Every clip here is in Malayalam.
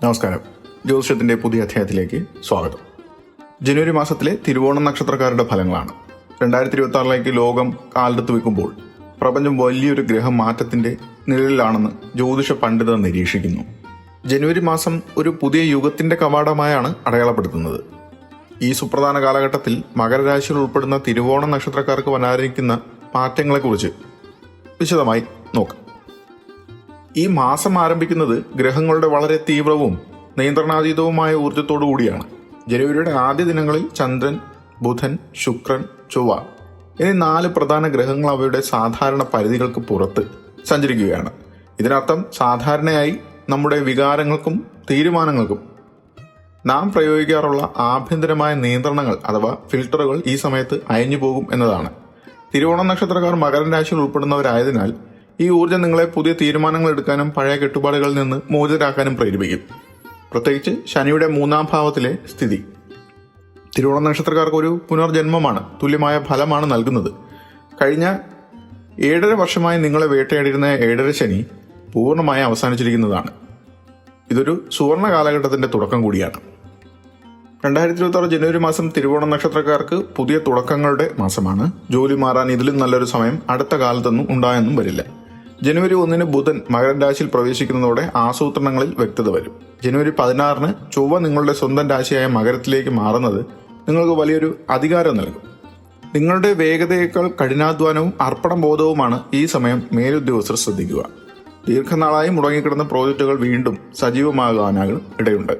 നമസ്കാരം. ജ്യോതിഷത്തിന്റെ പുതിയ അധ്യായത്തിലേക്ക് സ്വാഗതം. ജനുവരി മാസത്തിലെ തിരുവോണം നക്ഷത്രക്കാരുടെ ഫലങ്ങളാണ്. 2026 ലോകം കാലെടുത്ത് വെക്കുമ്പോൾ പ്രപഞ്ചം വലിയൊരു ഗ്രഹമാറ്റത്തിന്റെ നിഴലിലാണെന്ന് ജ്യോതിഷ പണ്ഡിതർ നിരീക്ഷിക്കുന്നു. ജനുവരി മാസം ഒരു പുതിയ യുഗത്തിന്റെ കവാടമായാണ് അടയാളപ്പെടുത്തുന്നത്. ഈ സുപ്രധാന കാലഘട്ടത്തിൽ മകരരാശിയിൽ ഉൾപ്പെടുന്ന തിരുവോണം നക്ഷത്രക്കാർക്ക് വരാനിരിക്കുന്ന മാറ്റങ്ങളെക്കുറിച്ച് വിശദമായി നോക്കാം. ഈ മാസം ആരംഭിക്കുന്നത് ഗ്രഹങ്ങളുടെ വളരെ തീവ്രവും നിയന്ത്രണാതീതവുമായ ഊർജ്ജത്തോടു കൂടിയാണ്. ജനുവരിയുടെ ആദ്യ ദിനങ്ങളിൽ ചന്ദ്രൻ, ബുധൻ, ശുക്രൻ, ചൊവ്വ എന്നീ 4 പ്രധാന ഗ്രഹങ്ങൾ അവയുടെ സാധാരണ പരിധികൾക്ക് പുറത്ത് സഞ്ചരിക്കുകയാണ്. ഇതിനർത്ഥം സാധാരണയായി നമ്മുടെ വികാരങ്ങൾക്കും തീരുമാനങ്ങൾക്കും നാം പ്രയോഗിക്കാറുള്ള ആഭ്യന്തരമായ നിയന്ത്രണങ്ങൾ അഥവാ ഫിൽട്ടറുകൾ ഈ സമയത്ത് അയഞ്ഞു പോകും എന്നതാണ്. തിരുവോണം നക്ഷത്രക്കാർ മകരൻ രാശിയിൽ ഉൾപ്പെടുന്നവരായതിനാൽ ഈ ഊർജ്ജം നിങ്ങളെ പുതിയ തീരുമാനങ്ങൾ എടുക്കാനും പഴയ കെട്ടുപാടുകളിൽ നിന്ന് മോചിതരാക്കാനും പ്രേരിപ്പിക്കും. പ്രത്യേകിച്ച് ശനിയുടെ 3ാം ഭാവത്തിലെ സ്ഥിതി തിരുവോണം നക്ഷത്രക്കാർക്ക് ഒരു പുനർജന്മമാണ്, തുല്യമായ ഫലമാണ് നൽകുന്നത്. കഴിഞ്ഞ 7.5 വർഷമായി നിങ്ങളെ വേട്ടയാടിയിരുന്ന 7.5 ശനി പൂർണ്ണമായി അവസാനിച്ചിരിക്കുന്നതാണ്. ഇതൊരു സുവർണ കാലഘട്ടത്തിന്റെ തുടക്കം കൂടിയാണ്. 2026 ജനുവരി മാസം തിരുവോണം നക്ഷത്രക്കാർക്ക് പുതിയ തുടക്കങ്ങളുടെ മാസമാണ്. ജോലി മാറാൻ ഇതിലും നല്ലൊരു സമയം അടുത്ത കാലത്തൊന്നും ഉണ്ടായെന്നും വരില്ല. ജനുവരി 1 ബുധൻ മകരൻ രാശിയിൽ പ്രവേശിക്കുന്നതോടെ ആസൂത്രണങ്ങളിൽ വ്യക്തത വരും. ജനുവരി 16 ചൊവ്വ നിങ്ങളുടെ സ്വന്തം രാശിയായ മകരത്തിലേക്ക് മാറുന്നത് നിങ്ങൾക്ക് വലിയൊരു അധികാരം നൽകും. നിങ്ങളുടെ വേഗതയേക്കാൾ കഠിനാധ്വാനവും അർപ്പണബോധവുമാണ് ഈ സമയം മേലുദ്യോഗസ്ഥർ ശ്രദ്ധിക്കുക. ദീർഘനാളായി മുടങ്ങിക്കിടന്ന പ്രോജക്റ്റുകൾ വീണ്ടും സജീവമാകാനാകും ഇടയുണ്ട്.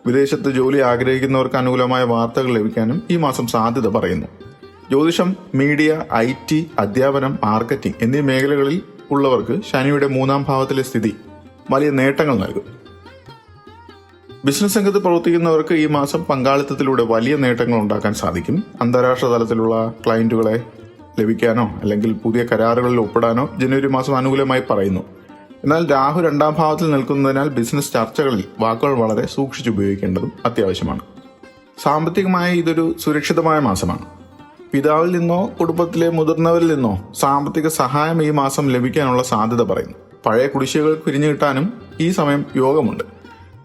വിദേശത്ത് ജോലി ആഗ്രഹിക്കുന്നവർക്ക് അനുകൂലമായ വാർത്തകൾ ലഭിക്കാനും ഈ മാസം സാധ്യത പറയുന്നു. ജ്യോതിഷം, മീഡിയ, IT, അധ്യാപനം, മാർക്കറ്റിംഗ് എന്നീ മേഖലകളിൽ ഉള്ളവർക്ക് ശനിയുടെ 3ാം ഭാവത്തിലെ സ്ഥിതി വലിയ നേട്ടങ്ങൾ നൽകും. ബിസിനസ് രംഗത്ത് പ്രവർത്തിക്കുന്നവർക്ക് ഈ മാസം പങ്കാളിത്തത്തിലൂടെ വലിയ നേട്ടങ്ങൾ ഉണ്ടാക്കാൻ സാധിക്കും. അന്താരാഷ്ട്ര തലത്തിലുള്ള ക്ലയന്റുകളെ ലഭിക്കാനോ അല്ലെങ്കിൽ പുതിയ കരാറുകളിൽ ഒപ്പിടാനോ ജനുവരി മാസം അനുകൂലമായി പറയുന്നു. എന്നാൽ രാഹു 2ാം ഭാവത്തിൽ നിൽക്കുന്നതിനാൽ ബിസിനസ് ചർച്ചകളിൽ വാക്കുകൾ വളരെ സൂക്ഷിച്ചുപയോഗിക്കേണ്ടതും അത്യാവശ്യമാണ്. സാമ്പത്തികമായി ഇതൊരു സുരക്ഷിതമായ മാസമാണ്. പിതാവിൽ നിന്നോ കുടുംബത്തിലെ മുതിർന്നവരിൽ നിന്നോ സാമ്പത്തിക സഹായം ഈ മാസം ലഭിക്കാനുള്ള സാധ്യത പറയുന്നു. പഴയ കുടിശ്ശികകൾ പിരിഞ്ഞു കിട്ടാനും ഈ സമയം യോഗമുണ്ട്.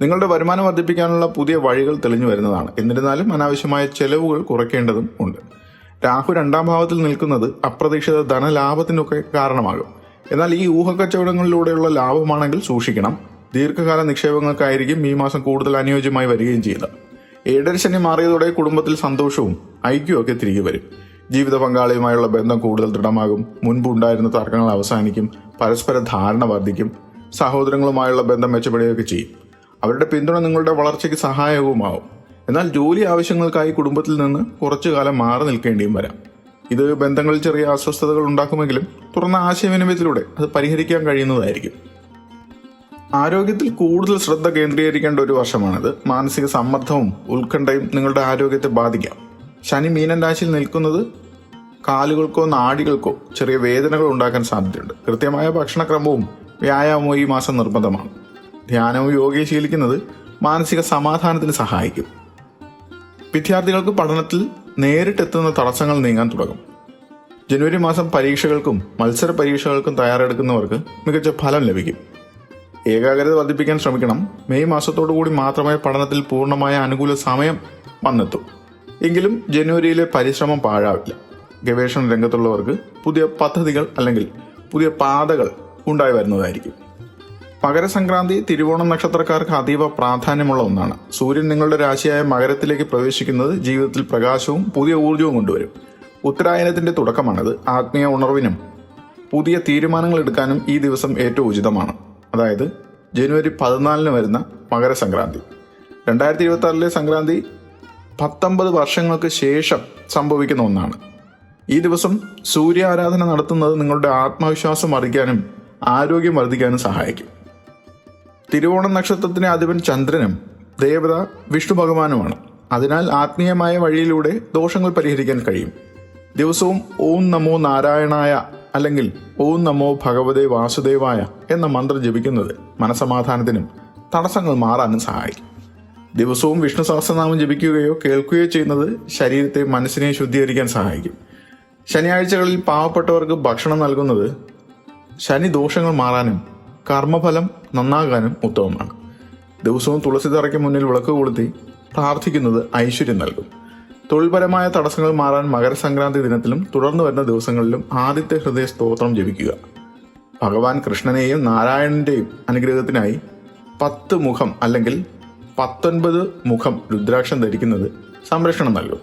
നിങ്ങളുടെ വരുമാനം വർദ്ധിപ്പിക്കാനുള്ള പുതിയ വഴികൾ തെളിഞ്ഞു വരുന്നതാണ്. എന്നിരുന്നാലും അനാവശ്യമായ ചെലവുകൾ കുറയ്ക്കേണ്ടതും ഉണ്ട്. രാഹു 2ാം ഭാവത്തിൽ നിൽക്കുന്നത് അപ്രതീക്ഷിത ധനലാഭത്തിനൊക്കെ കാരണമാകും. എന്നാൽ ഈ ഊഹക്കച്ചവടങ്ങളിലൂടെയുള്ള ലാഭമാണെങ്കിൽ സൂക്ഷിക്കണം. ദീർഘകാല നിക്ഷേപങ്ങൾക്കായിരിക്കും ഈ മാസം കൂടുതൽ അനുയോജ്യമായി വരികയും ചെയ്യുന്നത്. 7.5 ശനി മാറിയതോടെ കുടുംബത്തിൽ സന്തോഷവും ഐക്യവും ഒക്കെ തിരികെ വരും. ജീവിത പങ്കാളിയുമായുള്ള ബന്ധം കൂടുതൽ ദൃഢമാകും. മുൻപ് ഉണ്ടായിരുന്ന തർക്കങ്ങൾ അവസാനിക്കും. പരസ്പര ധാരണ വർദ്ധിക്കും. സഹോദരങ്ങളുമായുള്ള ബന്ധം മെച്ചപ്പെടുകയൊക്കെ ചെയ്യും. അവരുടെ പിന്തുണ നിങ്ങളുടെ വളർച്ചയ്ക്ക് സഹായകവുമാവും. എന്നാൽ ജോലി ആവശ്യങ്ങൾക്കായി കുടുംബത്തിൽ നിന്ന് കുറച്ചു കാലം മാറി നിൽക്കേണ്ടിയും വരാം. ഇത് ബന്ധങ്ങളിൽ ചെറിയ അസ്വസ്ഥതകൾ ഉണ്ടാക്കുമെങ്കിലും തുറന്ന ആശയവിനിമയത്തിലൂടെ അത് പരിഹരിക്കാൻ കഴിയുന്നതായിരിക്കും. ആരോഗ്യത്തിൽ കൂടുതൽ ശ്രദ്ധ കേന്ദ്രീകരിക്കേണ്ട ഒരു വർഷമാണിത്. മാനസിക സമ്മർദ്ദവും ഉത്കണ്ഠയും നിങ്ങളുടെ ആരോഗ്യത്തെ ബാധിക്കാം. ശനി മീനൻ രാശിയിൽ നിൽക്കുന്നത് കാലുകൾക്കോ നാഡികൾക്കോ ചെറിയ വേദനകൾ ഉണ്ടാക്കാൻ സാധ്യതയുണ്ട്. കൃത്യമായ ഭക്ഷണക്രമവും വ്യായാമവും ഈ മാസം നിർബന്ധമാണ്. ധ്യാനവും യോഗയും ശീലിക്കുന്നത് മാനസിക സമാധാനത്തിന് സഹായിക്കും. വിദ്യാർത്ഥികൾക്ക് പഠനത്തിൽ നേരിട്ടെത്തുന്ന തടസ്സങ്ങൾ നീങ്ങാൻ തുടങ്ങും. ജനുവരി മാസം പരീക്ഷകൾക്കും മത്സര പരീക്ഷകൾക്കും തയ്യാറെടുക്കുന്നവർക്ക് മികച്ച ഫലം ലഭിക്കും. ഏകാഗ്രത വർദ്ധിപ്പിക്കാൻ ശ്രമിക്കണം. മെയ് മാസത്തോടു കൂടി മാത്രമേ പഠനത്തിൽ പൂർണ്ണമായ അനുകൂല സമയം വന്നെത്തൂ. എങ്കിലും ജനുവരിയിലെ പരിശ്രമം പാഴാവില്ല. ഗവേഷണ രംഗത്തുള്ളവർക്ക് പുതിയ പദ്ധതികൾ അല്ലെങ്കിൽ പുതിയ പാതകൾ ഉണ്ടായി വരുന്നതായിരിക്കും. മകരസംക്രാന്തി തിരുവോണം നക്ഷത്രക്കാർക്ക് അതീവ പ്രാധാന്യമുള്ള ഒന്നാണ്. സൂര്യൻ നിങ്ങളുടെ രാശിയായ മകരത്തിലേക്ക് പ്രവേശിക്കുന്നത് ജീവിതത്തിൽ പ്രകാശവും പുതിയ ഊർജവും കൊണ്ടുവരും. ഉത്തരായനത്തിന്റെ തുടക്കമാണിത്. ആത്മീയ ഉണർവിനും പുതിയ തീരുമാനങ്ങൾ എടുക്കാനും ഈ ദിവസം ഏറ്റവും ഉചിതമാണ്. അതായത് ജനുവരി 14 വരുന്ന മകരസംക്രാന്തി. 2026 സംക്രാന്തി 19 വർഷങ്ങൾക്ക് ശേഷം സംഭവിക്കുന്ന ഒന്നാണ്. ഈ ദിവസം സൂര്യ ആരാധന നടത്തുന്നത് നിങ്ങളുടെ ആത്മവിശ്വാസം വർദ്ധിക്കാനും ആരോഗ്യം വർദ്ധിക്കാനും സഹായിക്കും. തിരുവോണം നക്ഷത്രത്തിന് അധിപൻ ചന്ദ്രനും ദേവത വിഷ്ണു ഭഗവാനുമാണ്. അതിനാൽ ആത്മീയമായ വഴിയിലൂടെ ദോഷങ്ങൾ പരിഹരിക്കാൻ കഴിയും. ദിവസവും ഓം നമോ നാരായണായ അല്ലെങ്കിൽ ഓം നമോ ഭഗവതേ വാസുദേവായ എന്ന മന്ത്രം ജപിക്കുന്നത് മനസമാധാനത്തിനും തടസ്സങ്ങൾ മാറാനും സഹായിക്കും. ദിവസവും വിഷ്ണു സഹസ്രനാമം ജപിക്കുകയോ കേൾക്കുകയോ ചെയ്യുന്നത് ശരീരത്തെ മനസ്സിനെ ശുദ്ധീകരിക്കാൻ സഹായിക്കും. ശനിയാഴ്ചകളിൽ പാവപ്പെട്ടവർക്ക് ഭക്ഷണം നൽകുന്നത് ശനി ദോഷങ്ങൾ മാറാനും കർമ്മഫലം നന്നാകാനും ഉത്തമമാണ്. ദിവസവും തുളസിതറയ്ക്ക് മുന്നിൽ വിളക്ക് കൊളുത്തി പ്രാർത്ഥിക്കുന്നത് ഐശ്വര്യം നൽകും. തൊഴിൽപരമായ തടസ്സങ്ങൾ മാറാൻ മകരസംക്രാന്തി ദിനത്തിലും തുടർന്നു വരുന്ന ദിവസങ്ങളിലും ആദിത്യ ഹൃദയ സ്തോത്രം ജപിക്കുക. ഭഗവാൻ കൃഷ്ണനെയും നാരായണന്റെയും അനുഗ്രഹത്തിനായി 10 മുഖം അല്ലെങ്കിൽ 19 മുഖം രുദ്രാക്ഷം ധരിക്കുന്നത് സംരക്ഷണം നൽകും.